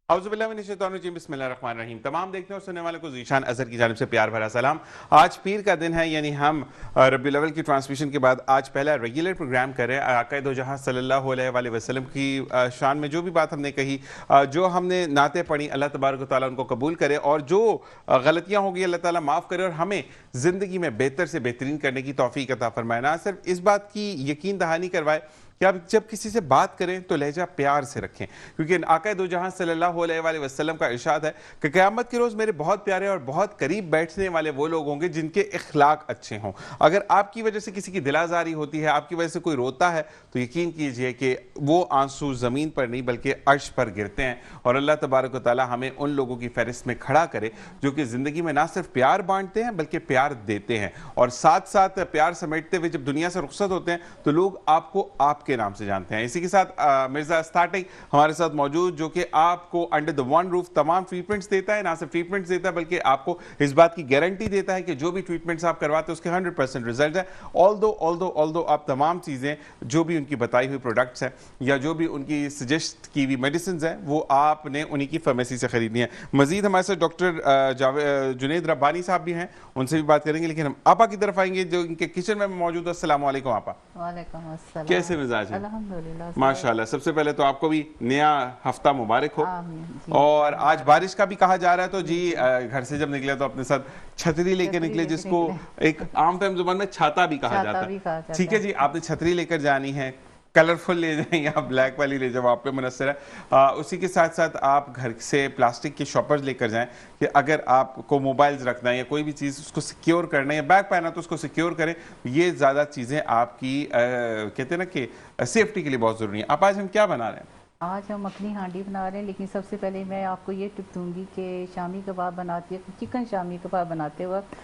बिस्मिल्लाहिर्रहमानिर्रहीम। तमाम देखने और सुनने वालों को ज़ीशान अज़हर की जानिब से प्यार भरा सलाम। आज पीर का दिन है, यानी हम रबीउल अव्वल की ट्रांसमिशन के बाद आज पहला रेगुलर प्रोग्राम कर रहे हैं। आक़ा दो जहां सल्लल्लाहु अलैहि वसल्लम की शान में जो भी बात हमने कही, जो हमने नाते पढ़ी, अल्लाह तबारक व तआला उनको कबूल करे और जो गलतियाँ होगी अल्लाह ताला माफ़ करे और हमें ज़िंदगी में बेहतर से बेहतरीन करने की तौफीक अता फरमाए। ना सिर्फ इस बात की यकीन दहानी करवाए कि आप जब किसी से बात करें तो लहजा प्यार से रखें, क्योंकि आक़ा दो जहां सल्लल्लाहु अलैहि वसल्लम का इरशाद है कि क़यामत के रोज़ मेरे बहुत प्यारे और बहुत करीब बैठने वाले वो लोग होंगे जिनके इखलाक अच्छे हों। अगर आपकी वजह से किसी की दिलाजारी होती है, आपकी वजह से कोई रोता है, तो यकीन कीजिए कि वो आंसू ज़मीन पर नहीं बल्कि अर्श पर गिरते हैं। और अल्लाह तबारक व तआला हमें उन लोगों की फहरिस्त में खड़ा करे जो कि ज़िंदगी में ना सिर्फ प्यार बांटते हैं बल्कि प्यार देते हैं, और साथ साथ प्यार समेटते हुए जब दुनिया से रुखसत होते हैं तो लोग आपको आपके नाम से जानते हैं। इसी के साथ मिर्जा अस्ताटिक हमारे साथ मौजूद, जो कि आपको अंडर द वन रूफ तमाम ट्रीटमेंट्स देता है। ना सिर्फ ट्रीटमेंट्स देता है बल्कि आपको इस बात की गारंटी देता है कि जो भी ट्रीटमेंट्स आप करवाते हैं उसके 100% रिजल्ट है। ऑल्दो आप तमाम चीज़ें जो भी उनकी बताई हुई प्रोडक्ट्स हैं या जो भी उनकी सजेस्ट की हुई मेडिसिन हैं वो आपने उन्हीं की फार्मेसी से खरीदनी है। मजीद हमारे साथ डॉक्टर जुनैद रब्बानी साहब भी हैं, उनसे भी बात करेंगे, लेकिन हम आपा की तरफ आएंगे जो इनके किचन में मौजूद है। अस्सलाम वालेकुम आपा। वालेकुम अस्सलाम। कैसे मिजाज है? अल्हम्दुलिल्लाह माशाल्लाह। सबसे पहले तो आपको भी नया हफ्ता मुबारक हो। और आज बारिश का भी कहा जा रहा है, तो जी घर से जब निकले तो अपने साथ छतरी लेकर निकले, जिसको एक आम फहम जुबान में छाता भी कहा जाता है। ठीक है जी, आपने छतरी लेकर जानी है, कलरफुल ले जाएं या ब्लैक वाली ले जाओ, आप पे मुनस्सर है। उसी के साथ साथ आप घर से प्लास्टिक के शॉपर्स लेकर जाएं कि अगर आपको मोबाइल्स रखना है या कोई भी चीज़ उसको सिक्योर करना है या बैग पहना तो उसको सिक्योर करें। ये ज़्यादा चीज़ें आपकी कहते हैं ना कि सेफ्टी के लिए बहुत ज़रूरी है। आप आज हम क्या बना रहे हैं? आज हम मखनी हांडी बना रहे हैं, लेकिन सबसे पहले मैं आपको ये टिप दूंगी कि शामी कबाब बनाते हैं, चिकन शामी कबाब बनाते वक्त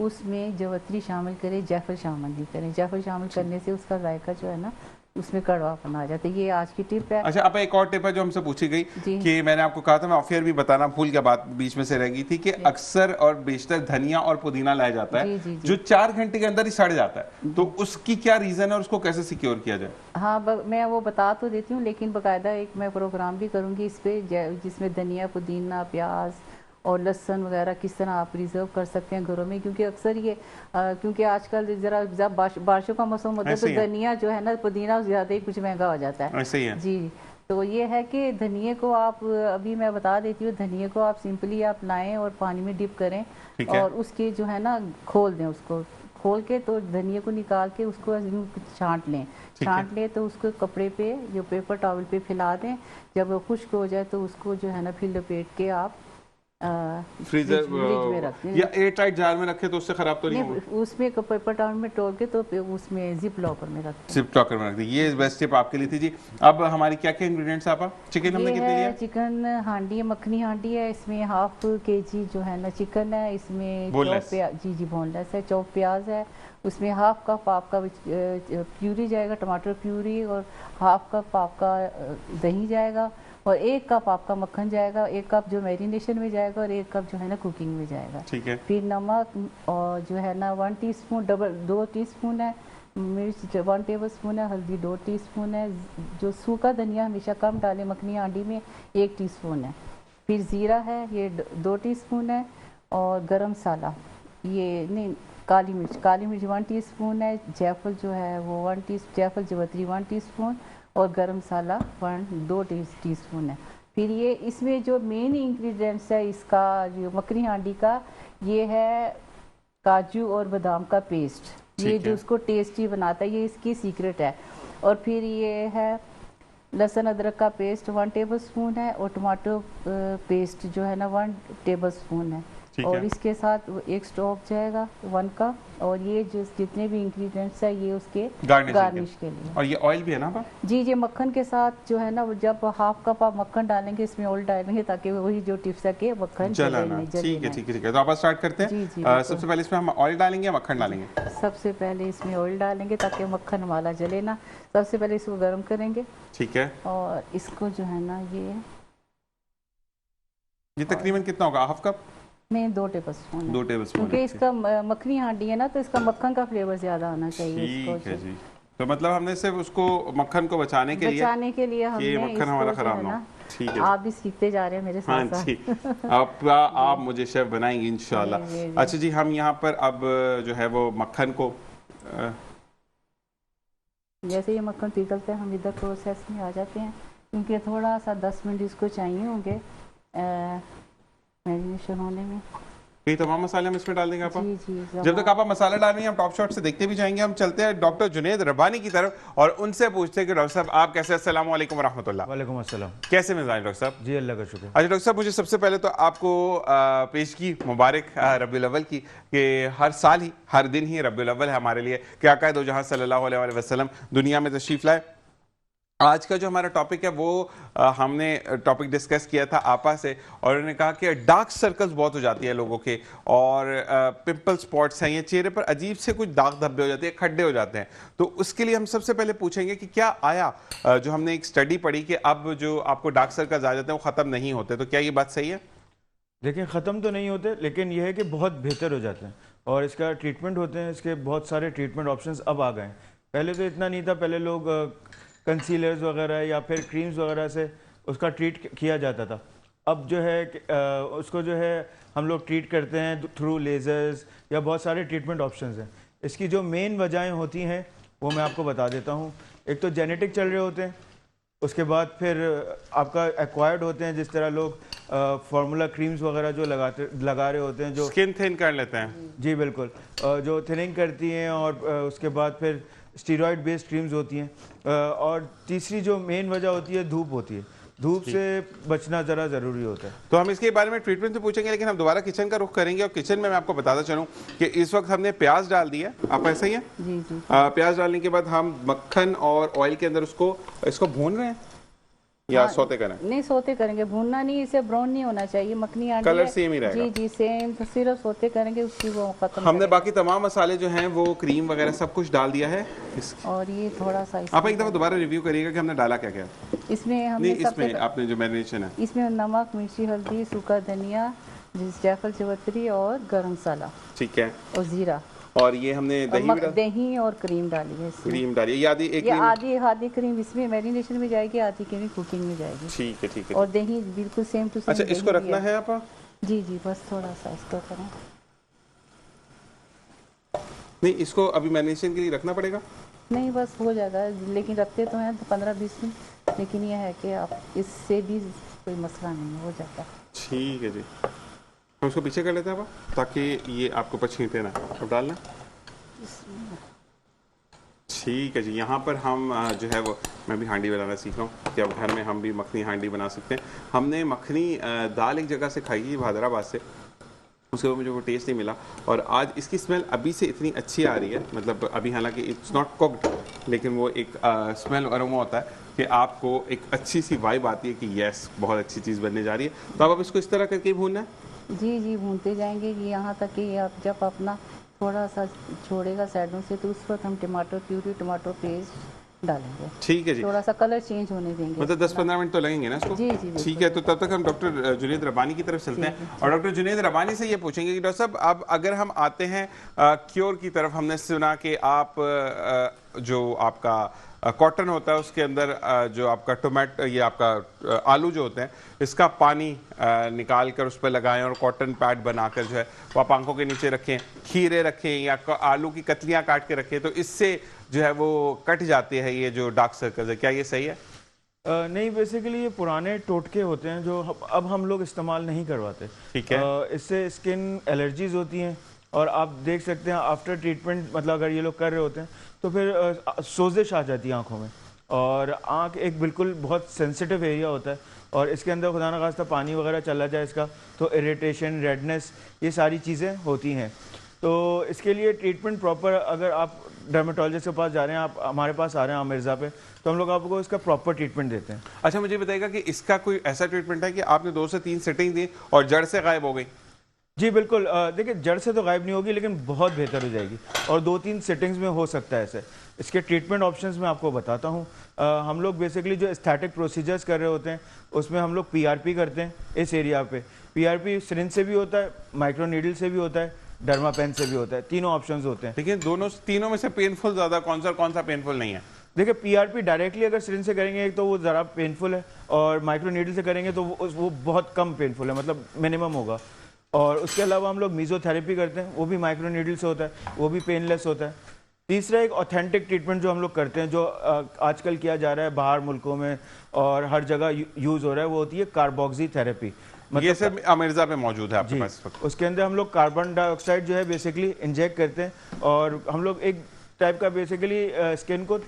उसमें जवतरी शामिल करें, जायफल शामिल नहीं करें। जायफल शामिल करने से उसका जायका जो है ना उसमें कड़वापन आ जाता है। ये आज की टिप है। अच्छा, अब एक और टिप है जो हमसे पूछी गई कि मैंने आपको कहा था, मैं ऑफियर भी बताना भूल गया, बात बीच में से रह गई थी कि अक्सर और बेशतर धनिया और पुदीना लाया जाता है जो 4 घंटे के अंदर ही सड़ जाता है, तो उसकी क्या रीजन है और उसको कैसे सिक्योर किया जाए? हाँ, मैं वो बता तो देती हूँ, लेकिन बाकायदा एक मैं प्रोग्राम भी करूँगी इस पे, जिसमें धनिया, पुदीना, प्याज और लहसुन वगैरह किस तरह आप रिजर्व कर सकते हैं घरों में, क्योंकि अक्सर ये क्योंकि आजकल ज़रा बारिशों का मौसम होता है तो धनिया जो है ना, पुदीना ज़्यादा ही कुछ महंगा हो जाता है। ऐसे ही है जी। तो ये है कि धनिए को आप, अभी मैं बता देती हूँ, धनिए को आप सिंपली आप लाएं और पानी में डिप करें और उसके जो है ना खोल दें, उसको खोल के तो धनिए को निकाल के उसको छांट लें। छांट लें तो उसको कपड़े पे, जो पेपर टॉवल पे फैला दें। जब खुश्क हो जाए तो उसको जो है ना फिर लपेट के आप फ्रीजर में रख दें या एयर टाइट जार में रखे तो उससे खराब तो नहीं होगा? उसमें पेपर टाउन में तोड़ के तो उसमें जिप लॉकर में रख दें। जिप लॉकर में रख दें। ये बेस्ट टिप आपके लिए थी जी। अब हमारी क्या क्या इंग्रेडिएंट्स आप? चिकन हमने कितने लिया? चिकन हांडी है, मखनी हांडी है, इसमें 1/2 kg जो है ना चिकन है, इसमें जी बोनलेस है, चॉप प्याज है, उसमें 1/2 कप आपका प्यूरी जाएगा, टमाटर प्यूरी, और 1/2 कप आपका दही जाएगा, और 1 कप आपका मक्खन जाएगा, 1 कप जो मैरिनेशन में जाएगा और 1 कप जो है ना कुकिंग में जाएगा। ठीक है। फिर नमक और जो है ना 1 टीस्पून, 2 टीस्पून है मिर्च, 1 टेबलस्पून है हल्दी, 2 टीस्पून है, जो सूखा धनिया हमेशा कम डालें मखनी हांडी में, 1 टीस्पून है। फिर ज़ीरा है, ये 2 टीस्पून है, और गरम मसाला ये नहीं, काली मिर्च 1 टीस्पून है, जायफल जो है वो 1 टीस्पून, जायफल जवतरी 1 टीस्पून, और गरम मसाला 2 टीस्पून है। फिर ये इसमें जो मेन इंग्रेडिएंट्स है इसका, जो मखनी हांडी का, ये है काजू और बादाम का पेस्ट। ये जो उसको टेस्टी बनाता है, ये इसकी सीक्रेट है। और फिर ये है लहसुन अदरक का पेस्ट 1 टेबलस्पून है, और टमाटो पेस्ट जो है ना 1 टेबलस्पून है, और इसके साथ एक स्टॉक जाएगा 1 का, और ये जो जितने भी इंग्रेडिएंट्स है ये उसके गार्निश के लिए। और ये ऑयल भी है ना? जी, ये मक्खन के साथ जो है ना, जब 1/2 कप आप मक्खन डालेंगे इसमें ऑयल डालेंगे ताकि वही जो टिप्स है कि मक्खन जलाना। ठीक है। तो आप स्टार्ट करते हैं। सबसे पहले इसमें हम ऑयल डालेंगे या मक्खन डालेंगे? सबसे पहले इसमें ऑयल डालेंगे ताकि मक्खन वाला जले ना। सबसे पहले इसको गर्म करेंगे। ठीक है। और इसको जो है ना ये तकरीबन कितना होगा? 1/2 कप नहीं, 2 टेबलस्पून है। 2 टेबलस्पून, क्योंकि इसका मखनी हांडी है ना, तो इसका मक्खन का फ्लेवर ज्यादा आना चाहिए। ठीक है जी। तो मतलब हमने सिर्फ उसको मक्खन को बचाने के लिए हमने मक्खन हमारा खराब ना हो। ठीक है। आप भी सीखते जा रहे हैं मेरे हाँ साथ साथ। जी, आप मुझे शेफ बनाएंगे इंशाल्लाह। जी, जी। अच्छा जी, हम यहाँ पर अब जो है वो मक्खन को जैसे ये मक्खन पिघलता है हम इधर प्रोसेस में आ जाते हैं, क्योंकि थोड़ा सा 10 मिनट इसको चाहिए होंगे मैरिनेशन होने में। ये तमाम मसाले हम इसमें डाल देंगे आप? जी जी। जब तक आप मसाला डाल रही हैं हम टॉप शॉट से देखते भी जाएंगे। हम चलते हैं डॉक्टर जुनैद रब्बानी की तरफ और उनसे पूछते हैं कि डॉक्टर साहब आप कैसे? अस्सलाम वालेकुम वरहमतुल्लाह। वालेकुम अस्सलाम। कैसे मिजाज डॉक्टर साहब? जी अल्लाह का शुक्र। अच्छा डॉक्टर साहब, मुझे सबसे पहले तो आपको पेशगी मुबारक रबीउल अव्वल की, कि हर साल ही हर दिन ही रबीउल अव्वल है हमारे लिए कि आका दो जहां सल्लल्लाहु अलैहि वसल्लम दुनिया में तशरीफ लाए। आज का जो हमारा टॉपिक है वो हमने टॉपिक डिस्कस किया था आपा से, और उन्होंने कहा कि डार्क सर्कल्स बहुत हो जाती है लोगों के, और पिंपल स्पॉट्स हैं, ये चेहरे पर अजीब से कुछ दाग धब्बे हो जाते हैं, खड्डे हो जाते हैं। तो उसके लिए हम सबसे पहले पूछेंगे कि क्या आया जो हमने एक स्टडी पढ़ी कि अब जो आपको डार्क सर्कल्स आ जाते हैं वो ख़त्म नहीं होते, तो क्या ये बात सही है? देखिए ख़त्म तो नहीं होते, लेकिन यह है कि बहुत बेहतर हो जाते हैं और इसका ट्रीटमेंट होते हैं। इसके बहुत सारे ट्रीटमेंट ऑप्शंस अब आ गए हैं। पहले तो इतना नहीं था, पहले लोग कंसीलर्स वगैरह या फिर क्रीम्स वगैरह से उसका ट्रीट किया जाता था। अब जो है उसको जो है हम लोग ट्रीट करते हैं थ्रू लेज़र्स या बहुत सारे ट्रीटमेंट ऑप्शंस हैं। इसकी जो मेन वजहें होती हैं वो मैं आपको बता देता हूँ। एक तो जेनेटिक चल रहे होते हैं, उसके बाद फिर आपका एक्वायर्ड होते हैं, जिस तरह लोग फार्मूला क्रीम्स वगैरह जो लगा रहे होते हैं, जो स्किन थिन कर लेते हैं। जी बिल्कुल, जो थिनिंग करती हैं, और उसके बाद फिर स्टीरॉयड बेस्ड क्रीम्स होती हैं, और तीसरी जो मेन वजह होती है धूप होती है। धूप से बचना ज़रा ज़रूरी होता है। तो हम इसके बारे में ट्रीटमेंट तो पूछेंगे, लेकिन हम दोबारा किचन का रुख करेंगे, और किचन में मैं आपको बताता चलूं कि इस वक्त हमने प्याज डाल दी है। आप ऐसा ही है? जी जी। प्याज डालने के बाद हम मक्खन और ऑयल के अंदर इसको भून रहे हैं या सोते करें? नहीं, सोते करेंगे, भूनना नहीं, इसे ब्राउन नहीं होना चाहिए। मखनी आंटी कलर है। सेम ही रहेगा। जी जी सेम, तो सिर्फ सोते करेंगे, उसकी वो खत्म हमने करेंगे। बाकी तमाम मसाले जो हैं वो क्रीम वगैरह सब कुछ डाल दिया है। और ये थोड़ा सा आप एक दफ़ा दोबारा रिव्यू करिएगा कि हमने डाला क्या क्या। इसमें हमने नहीं, इसमें आपने जो मैरिनेशन है इसमें नमक, मिर्ची, हल्दी, सूखा धनिया, जायफल, चवतरी और गरम मसाला, ठीक है, और जीरा, और ये हमने दही और क्रीम डाली है इसमें। क्रीम डाली है, ये आधी एक ये आधी क्रीम इसमें मैरिनेशन में जाएगी, आधी क्रीम कुकिंग में जाएगी। ठीक है ठीक है। और दही बिल्कुल सेम टू सेम। अच्छा, इसको रखना है आप? जी जी, बस थोड़ा सा इसको करें। नहीं, इसको अभी मैरिनेशन के लिए रखना पड़ेगा? नहीं, बस हो जाएगा, लेकिन रखते तो हैं 15-20 मिनट, लेकिन यह है कि आप इससे भी कोई मसला नहीं है, हो जाता है। ठीक है जी, हम इसको पीछे कर लेते हैं अब, ताकि ये आपको ऊपर छींटे ना। अब डालना। ठीक है जी, यहाँ पर हम जो है वो, मैं भी हांडी बनाना सीख रहा हूँ कि अब घर में हम भी मखनी हांडी बना सकते हैं। हमने मखनी दाल एक जगह से खाई थी, हैदराबाद से, उसके बाद मुझे वो टेस्ट नहीं मिला, और आज इसकी स्मेल अभी से इतनी अच्छी आ रही है, मतलब अभी हालांकि इट्स नॉट कुक्ड, लेकिन वो एक स्मेल अरोमा होता है कि आपको एक अच्छी सी वाइब आती है कि यस बहुत अच्छी चीज़ बनने जा रही है। तो अब इसको इस तरह करके भूनना है? जी जी, भूनते जाएंगे कि यहाँ तक कि आप जब अपना थोड़ा सा छोड़ेगा साइडों से, तो उस वक्त हम टमाटो प्यूरी, टमाटो पेस्ट डालेंगे। ठीक है जी, थोड़ा सा कलर चेंज होने देंगे, मतलब 10-15 मिनट तो लगेंगे ना इसको? जी जी। ठीक है, तो तब तक हम डॉक्टर जुनैद रब्बानी की तरफ चलते हैं, और डॉक्टर जुनैद रब्बानी से ये पूछेंगे कि डॉक्टर साहब अब अगर हम आते हैं क्योर की तरफ, हमने सुना कि आप जो आपका कॉटन होता है उसके अंदर जो आपका टोमेटो, ये आपका आलू जो होते हैं, इसका पानी निकाल कर उस पर लगाएं और कॉटन पैड बनाकर जो है वो आप आंखों के नीचे रखें, खीरे रखें या आलू की कतलियाँ काट के रखें, तो इससे जो है वो कट जाते हैं ये जो डार्क सर्कल्स है। क्या ये सही है? नहीं, बेसिकली ये पुराने टोटके होते हैं जो अब हम लोग इस्तेमाल नहीं करवाते। ठीक है। इससे स्किन एलर्जीज होती हैं, और आप देख सकते हैं आफ्टर ट्रीटमेंट, मतलब अगर ये लोग कर रहे होते हैं तो फिर सोजिश आ जाती है आंखों में, और आंख एक बिल्कुल बहुत सेंसिटिव एरिया होता है, और इसके अंदर खुदा न खास्ता पानी वगैरह चला जाए इसका, तो इरिटेशन, रेडनेस, ये सारी चीज़ें होती हैं। तो इसके लिए ट्रीटमेंट प्रॉपर, अगर आप डर्मेटोलॉजिस्ट के पास जा रहे हैं, आप हमारे पास आ रहे हैं मिर्ज़ा पे, तो हम लोग आपको इसका प्रॉपर ट्रीटमेंट देते हैं। अच्छा, मुझे बताइएगा कि इसका कोई ऐसा ट्रीटमेंट है कि आपने 2 से 3 सेटिंग दी और जड़ से गायब हो गई? जी बिल्कुल, देखिए जड़ से तो गायब नहीं होगी, लेकिन बहुत बेहतर हो जाएगी, और 2-3 सेटिंग्स में हो सकता है ऐसे। इसके ट्रीटमेंट ऑप्शंस मैं आपको बताता हूँ। हम लोग बेसिकली जो एस्थेटिक प्रोसीजर्स कर रहे होते हैं, उसमें हम लोग PRP करते हैं इस एरिया पे। PRP सिरिंज से भी होता है, माइक्रो नीडल से भी होता है, डर्मा पेन से भी होता है, तीनों ऑप्शंस होते हैं। लेकिन तीनों में से पेनफुल ज्यादा कौन सा पेनफुल नहीं है? देखिए पीआरपी डायरेक्टली अगर सिरिंज से करेंगे तो वो ज़रा पेनफुल है, और माइक्रो नीडल से करेंगे तो वो बहुत कम पेनफुल है, मतलब मिनिमम होगा। और उसके अलावा हम लोग मीजोथेरेपी करते हैं, वो भी माइक्रो नीडल से होता है, वो भी पेनलेस होता है। तीसरा एक ऑथेंटिक ट्रीटमेंट जो हम लोग करते हैं, जो आजकल किया जा रहा है बाहर मुल्कों में और हर जगह यूज़ हो रहा है, वो होती है कार्बोक्सी थेरेपी। ये सब अमेरिका में मौजूद है आपके जी, पास इस वक्त? उसके अंदर हम लोग कार्बन डाइऑक्साइड जो है बेसिकली इंजेक्ट करते हैं, और हम लोग एक टाइप का बेसिकली स्किन को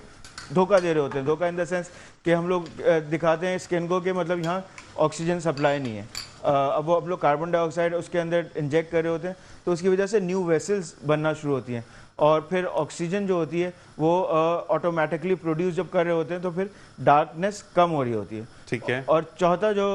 धोखा दे रहे होते हैं। धोखा इन द सेंस कि हम लोग दिखाते हैं स्किन को कि मतलब यहाँ ऑक्सीजन सप्लाई नहीं है। अब वो हम लोग कार्बन डाइऑक्साइड उसके अंदर इंजेक्ट कर रहे होते हैं, तो उसकी वजह से न्यू वेसल्स बनना शुरू होती हैं, और फिर ऑक्सीजन जो होती है वो ऑटोमेटिकली प्रोड्यूस जब कर रहे होते हैं तो फिर डार्कनेस कम हो रही होती है। ठीक है। और चौथा जो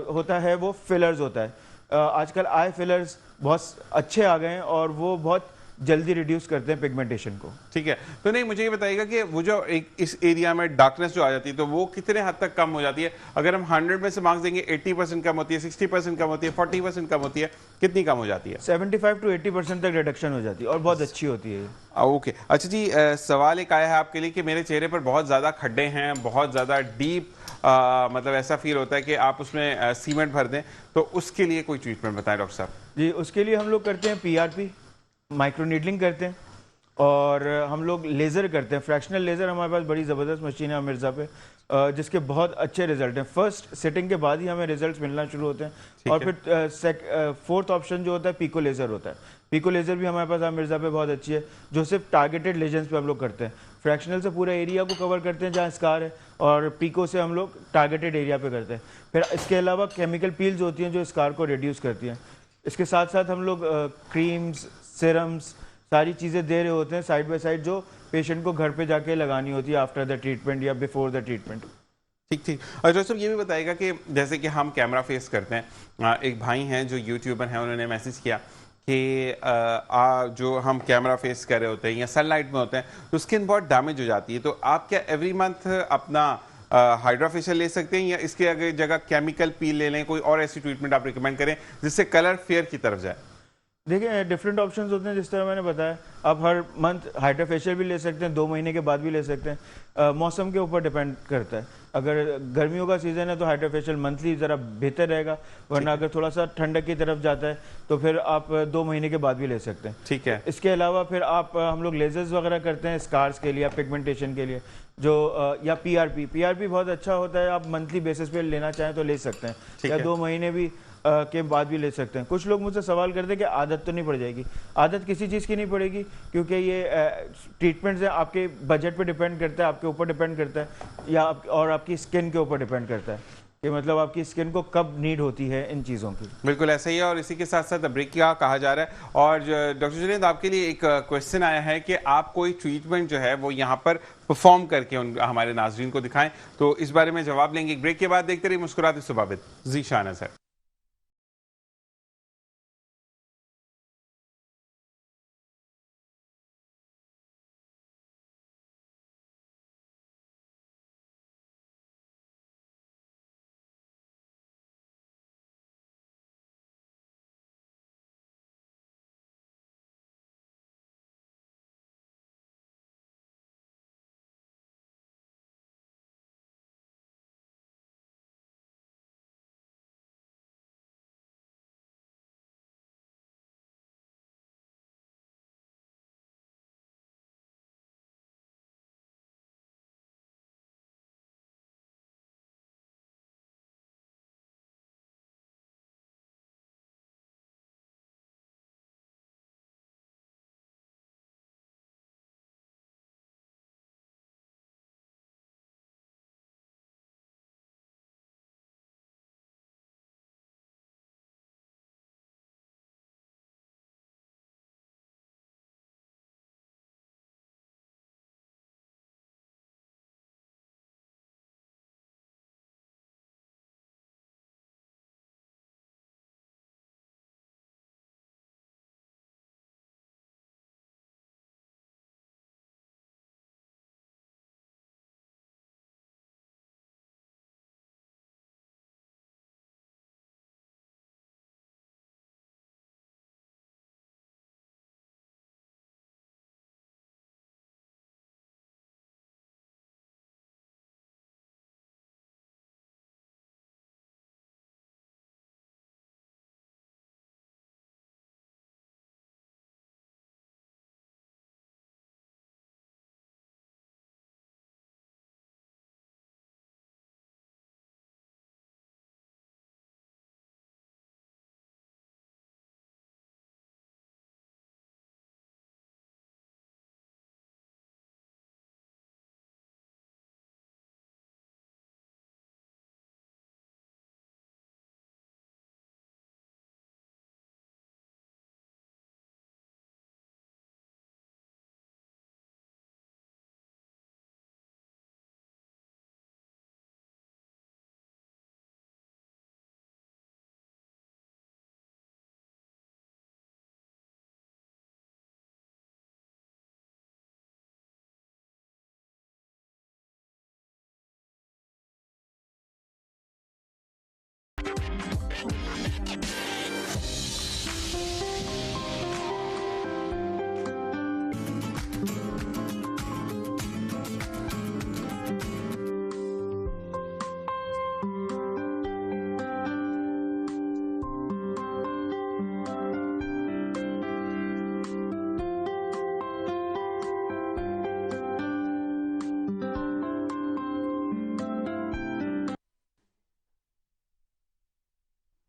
होता है वो फिलर्स होता है। आजकल आई फिलर्स बहुत अच्छे आ गए हैं और वो बहुत जल्दी रिड्यूस करते हैं पिगमेंटेशन को। ठीक है, तो नहीं मुझे ये बताइएगा कि वो जो एक इस एरिया में डार्कनेस जो आ जाती है तो वो कितने हद तक कम हो जाती है? अगर हम 100 में से मार्क्स देंगे 80% कम होती है, 60% कम होती है, 40% कम होती है, कितनी कम हो जाती है? 75 टू 80% तक रिडक्शन हो जाती है और बहुत अच्छी होती है। ओके, अच्छा जी, सवाल एक आया है आपके लिए कि मेरे चेहरे पर बहुत ज़्यादा खड्डे हैं, बहुत ज़्यादा डीप, मतलब ऐसा फील होता है कि आप उसमें सीमेंट भर दें, तो उसके लिए कोई ट्रीटमेंट बताएं डॉक्टर साहब। जी, उसके लिए हम लोग करते हैं पीआरपी, माइक्रो नीडलिंग करते हैं, और हम लोग लेज़र करते हैं। फ्रैक्शनल लेज़र हमारे पास बड़ी ज़बरदस्त मशीन है मिर्ज़ा पे, जिसके बहुत अच्छे रिजल्ट हैं। फर्स्ट सेटिंग के बाद ही हमें रिजल्ट्स मिलना शुरू होते हैं। और फिर फोर्थ ऑप्शन जो होता है पिको लेज़र होता है। पिको लेज़र भी हमारे पास मिर्ज़ा पे बहुत अच्छी है, जो सिर्फ टारगेटेड लेजन्स पे हम लोग करते हैं। फ्रैक्शनल से पूरा एरिया को कवर करते हैं जहाँ स्कार है, और पिको से हम लोग टारगेटेड एरिया पे करते हैं। फिर इसके अलावा केमिकल पील्स होती हैं जो स्कार को रिड्यूस करती हैं। इसके साथ साथ हम लोग क्रीम्स, सिरम्स, सारी चीज़ें दे रहे होते हैं साइड बाय साइड, जो पेशेंट को घर पे जाके लगानी होती है आफ्टर द ट्रीटमेंट या बिफोर द ट्रीटमेंट। ठीक ठीक। और डॉक्टर साहब ये भी बताएगा कि जैसे कि हम कैमरा फेस करते हैं, एक भाई हैं जो यूट्यूबर हैं, उन्होंने मैसेज किया कि जो हम कैमरा फेस कर रहे होते हैं या सनलाइट में होते हैं तो स्किन बहुत डैमेज हो जाती है, तो आप क्या एवरी मंथ अपना हाइड्रा फेशियल ले सकते हैं या इसके अगर जगह केमिकल पील ले लें? कोई और ऐसी ट्रीटमेंट आप रिकमेंड करें जिससे कलर फेयर की तरफ जाए? देखिए डिफरेंट ऑप्शंस होते हैं, जिस तरह मैंने बताया। आप हर मंथ हाइड्रा फेशियल भी ले सकते हैं, 2 महीने के बाद भी ले सकते हैं। मौसम के ऊपर डिपेंड करता है। अगर गर्मियों का सीज़न है तो हाइड्रा फेशियल मंथली ज़रा बेहतर रहेगा, वरना अगर थोड़ा सा ठंडक की तरफ जाता है तो फिर आप 2 महीने के बाद भी ले सकते हैं। ठीक है। इसके अलावा फिर आप हम लोग लेजर्स वगैरह करते हैं स्कार्स के लिए या पिगमेंटेशन के लिए, जो या पीआरपी बहुत अच्छा होता है। आप मंथली बेसिस पे लेना चाहें तो ले सकते हैं, या 2 महीने भी के बाद भी ले सकते हैं। कुछ लोग मुझसे सवाल करते हैं कि आदत तो नहीं पड़ जाएगी? आदत किसी चीज़ की नहीं पड़ेगी, क्योंकि ये ट्रीटमेंट्स हैं, आपके बजट पे डिपेंड करता है, आपके ऊपर डिपेंड करता है, या और आपकी स्किन के ऊपर डिपेंड करता है कि मतलब आपकी स्किन को कब नीड होती है इन चीज़ों की। बिल्कुल ऐसा ही है, और इसी के साथ साथ ब्रेक क्या कहा जा रहा है। और डॉक्टर जुनैद, आपके लिए एक क्वेश्चन आया है कि आप कोई ट्रीटमेंट जो है वो यहाँ पर परफॉर्म करके हमारे नाजरीन को दिखाएं, तो इस बारे में जवाब लेंगे एक ब्रेक के बाद। देखते रहिए मुस्कुराते सुबाबित। जी शाहनज़ है।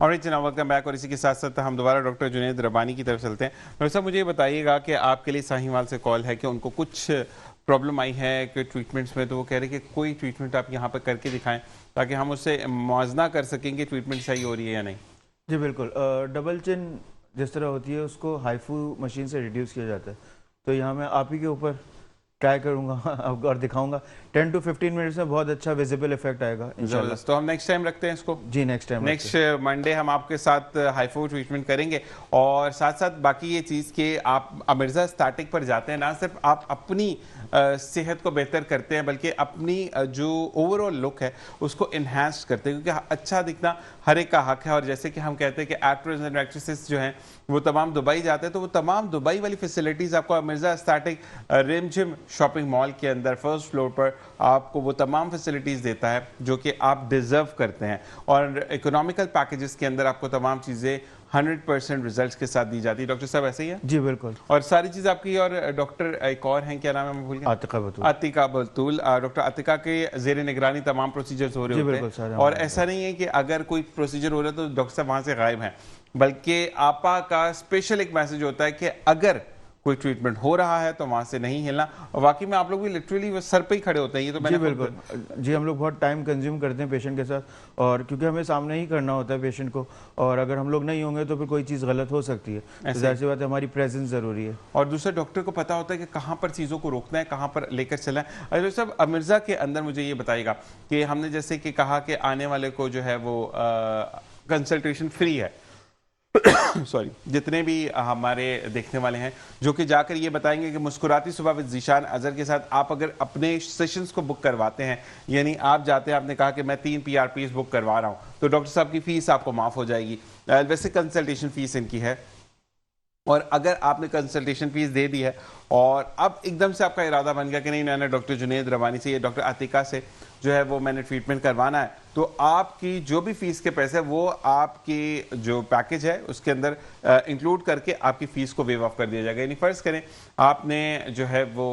और जनाब वेलकम बैक। और इसी के साथ साथ हम दोबारा डॉक्टर जुनैद रबानी की तरफ चलते हैं। डॉक्टर साहब, मुझे ये बताइएगा कि आपके लिए साहिवाल से कॉल है कि उनको कुछ प्रॉब्लम आई है कि ट्रीटमेंट्स में, तो वो कह रहे हैं कि कोई ट्रीटमेंट आप यहाँ पर करके दिखाएं ताकि हम उससे मुआवजा कर सकें कि ट्रीटमेंट सही हो रही है या नहीं। जी बिल्कुल। डबल चिन जिस तरह होती है उसको हाइफू मशीन से रिड्यूस किया जाता है। तो यहाँ मैं आप ही के ऊपर ट्राई करूँगा और दिखाऊंगा। 10 to 15 मिनट्स में बहुत अच्छा विजिबल इफेक्ट आएगा इंशाल्लाह। तो हम नेक्स्ट टाइम रखते हैं इसको। जी नेक्स्ट मंडे हम आपके साथ हाइफो ट्रीटमेंट करेंगे। और साथ साथ बाकी ये चीज़ कि आप अमिर्जा स्टैटिक पर जाते हैं, ना सिर्फ आप अपनी सेहत को बेहतर करते हैं बल्कि अपनी जो ओवरऑल लुक है उसको इन्हांस करते हैं, क्योंकि अच्छा दिखना हर एक का हक है। और जैसे कि हम कहते हैं कि एक्टर्स एंड एक्ट्रेसेस जो हैं वो तमाम दुबई जाते हैं, तो वो तमाम दुबई वाली फैसिलिटीज़ आपको अमिर्जा स्टैटिक रिमझिम शॉपिंग मॉल के अंदर फर्स्ट फ्लोर पर आपको वो तमाम फैसिलिटीज़ देता है जो कि आप डिज़र्व करते हैं। और इकोनॉमिकल पैकेजेस के अंदर आपको तमाम चीज़ें 100% रिजल्ट्स के साथ दी जाती है। डॉक्टर साहब ऐसे ही है? जी बिल्कुल। और सारी चीज़ आपकी। और डॉक्टर एक और हैं, क्या नाम है मैं भूल गया? आतिका बतूल। आतिका बतूल। डॉक्टर आतिका के जेर निगरानी तमाम प्रोसीजर्स हो रहे होते हैं। और ऐसा नहीं है कि अगर कोई प्रोसीजर हो रहा है तो डॉक्टर साहब वहाँ से गायब हैं, बल्कि आपा का स्पेशल एक मैसेज होता है कि अगर कोई ट्रीटमेंट हो रहा है तो वहां से नहीं हिलना। और वाकई में आप लोग भी लिटरली सर पे ही खड़े होते हैं। ये तो मैंने जी बिल्कुल। जी हम लोग बहुत टाइम कंज्यूम करते हैं पेशेंट के साथ, और क्योंकि हमें सामने ही करना होता है पेशेंट को, और अगर हम लोग नहीं होंगे तो फिर कोई चीज़ गलत हो सकती है। तो जाहिर सी बात है हमारी प्रेजेंस ज़रूरी है। और दूसरे डॉक्टर को पता होता है कि कहाँ पर चीज़ों को रोकना है, कहाँ पर लेकर चलना है। अरे सब अमिर्जा के अंदर मुझे ये बताइएगा कि हमने जैसे कि कहा कि आने वाले को जो है वो कंसल्टेशन फ्री है सॉरी, जितने भी हमारे देखने वाले हैं जो कि जाकर ये बताएंगे कि मुस्कुराती सुबह विद ज़ीशान अज़हर के साथ आप अगर अपने सेशंस को बुक करवाते हैं, यानी आप जाते हैं, आपने कहा कि मैं 3 PRPs बुक करवा रहा हूं, तो डॉक्टर साहब की फीस आपको माफ़ हो जाएगी। वैसे कंसल्टेशन फीस इनकी है। और अगर आपने कंसल्टेशन फीस दे दी है और अब एकदम से आपका इरादा बन गया कि नहीं, मैंने डॉक्टर जुनैद रबानी से, डॉक्टर आतिका से जो है वो मैंने ट्रीटमेंट करवाना है, तो आपकी जो भी फीस के पैसे वो आपकी जो पैकेज है उसके अंदर इंक्लूड करके आपकी फीस को वेव ऑफ कर दिया जाएगा। यानी फ़र्ज़ करें आपने जो है वो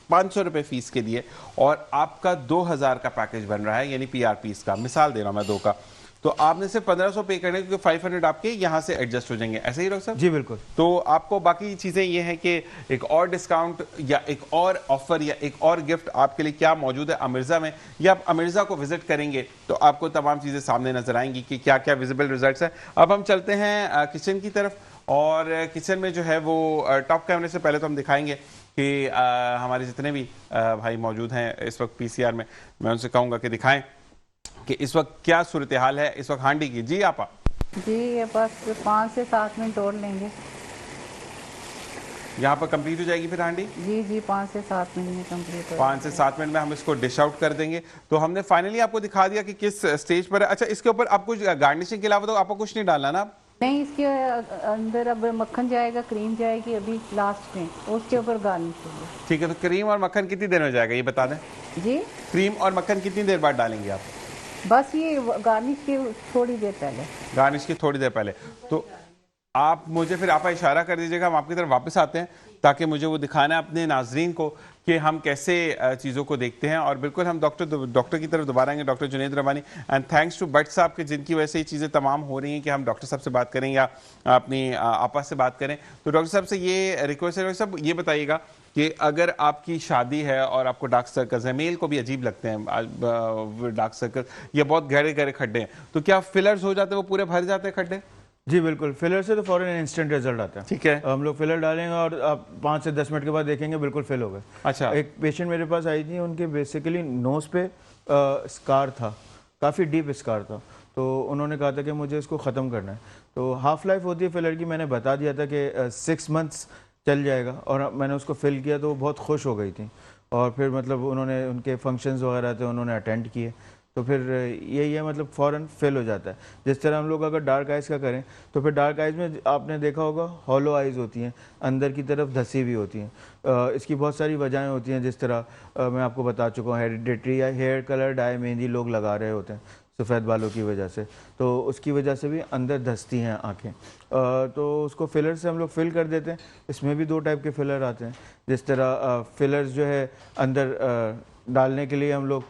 500 रुपये फीस के दिए और आपका 2000 का पैकेज बन रहा है, यानी PRPs का, मिसाल दे रहा हूँ मैं 2 का, तो आपने सिर्फ 1500 पे करने, क्योंकि 500 आपके यहाँ से एडजस्ट हो जाएंगे। ऐसे ही डॉक्टर साहब? जी बिल्कुल। तो आपको बाकी चीज़ें ये हैं कि एक और डिस्काउंट या एक और ऑफर या एक और गिफ्ट आपके लिए क्या मौजूद है अमिर्जा में, या आप अमिर्जा को विजिट करेंगे तो आपको तमाम चीज़ें सामने नजर आएंगी कि क्या क्या विजिबल रिजल्ट्स हैं। अब हम चलते हैं किचन की तरफ, और किचन में जो है वो टॉप कैमरे से पहले तो हम दिखाएंगे कि हमारे जितने भी भाई मौजूद हैं इस वक्त PCR में, मैं उनसे कहूँगा कि दिखाएं कि इस वक्त क्या सूरत हाल है इस वक्त हांडी की। जी आपा? जी ये बस 5 से 7 मिनट और लेंगे। यहाँ पर कंप्लीट हो जाएगी फिर हांडी? जी 5 से 7 मिनट में कंप्लीट हो 5 से 7 मिनट में हम इसको डिश आउट कर देंगे। तो हमने फाइनली आपको दिखा दिया कि किस स्टेज पर है। अच्छा, इसके ऊपर आप कुछ गार्निशिंग के अलावा तो आपको कुछ नहीं डालना ना? नहीं, इसके अंदर अब मक्खन जाएगा, क्रीम जाएगी अभी लास्ट में, उसके ऊपर गार्निश होगी। ठीक है, तो क्रीम और मक्खन कितनी देर में जाएगा ये बता दें? जी क्रीम और मक्खन कितनी देर बाद डालेंगे आप? बस ये गार्निश की थोड़ी देर पहले। गार्निश की थोड़ी देर पहले। तो आप मुझे फिर आप इशारा कर दीजिएगा, हम आपकी तरफ वापस आते हैं ताकि मुझे वो दिखाना है अपने नाजरीन को कि हम कैसे चीज़ों को देखते हैं। और बिल्कुल हम डॉक्टर की तरफ दोबारा आएंगे, doctor Junaid Rabbani, and thanks to Bhatt साहब के जिनकी वजह से ये चीज़ें तमाम हो रही हैं कि हम डॉक्टर साहब से बात करें या अपनी आपा से बात करें। तो डॉक्टर साहब से ये रिक्वेस्ट है, डॉक्टर साहब ये बताइएगा कि अगर आपकी शादी है और आपको डार्क सर्कल्स हैं, मेल को भी अजीब लगते हैं डार्क सर्कल या बहुत गहरे गहरे खड्डे हैं, तो क्या फिलर्स हो जाते हैं, वो पूरे भर जाते हैं खड्डे? जी बिल्कुल। फिलर से तो फौरन इंस्टेंट रिजल्ट आता है। ठीक है, हम लोग फिलर डालेंगे और आप 5 से 10 मिनट के बाद देखेंगे बिल्कुल फिल हो गए। अच्छा। एक पेशेंट मेरे पास आई थी, उनके बेसिकली नोज पे स्कार था, काफ़ी डीप स्कार था, तो उन्होंने कहा था कि मुझे इसको ख़त्म करना है। तो हाफ लाइफ होती है फिलर की, मैंने बता दिया था कि 6 मंथ्स चल जाएगा, और मैंने उसको फिल किया तो वो बहुत खुश हो गई थी, और फिर मतलब उन्होंने उनके फंक्शंस वगैरह थे उन्होंने अटेंड किए, तो फिर यही है, मतलब फ़ौरन फिल हो जाता है। जिस तरह हम लोग अगर डार्क आइज़ का करें तो फिर डार्क आइज़ में आपने देखा होगा हॉलो आइज़ होती हैं, अंदर की तरफ धसी भी होती हैं। इसकी बहुत सारी वजहें होती हैं, जिस तरह मैं आपको बता चुका हूँ, हेरिडिटरी या हेयर कलर डाई मेहंदी लोग लगा रहे होते हैं सफ़ेद बालों की वजह से, तो उसकी वजह से भी अंदर धसती हैं आँखें, तो उसको फिलर से हम लोग फिल कर देते हैं। इसमें भी 2 टाइप के फिलर आते हैं। जिस तरह फिलर्स जो है अंदर डालने के लिए हम लोग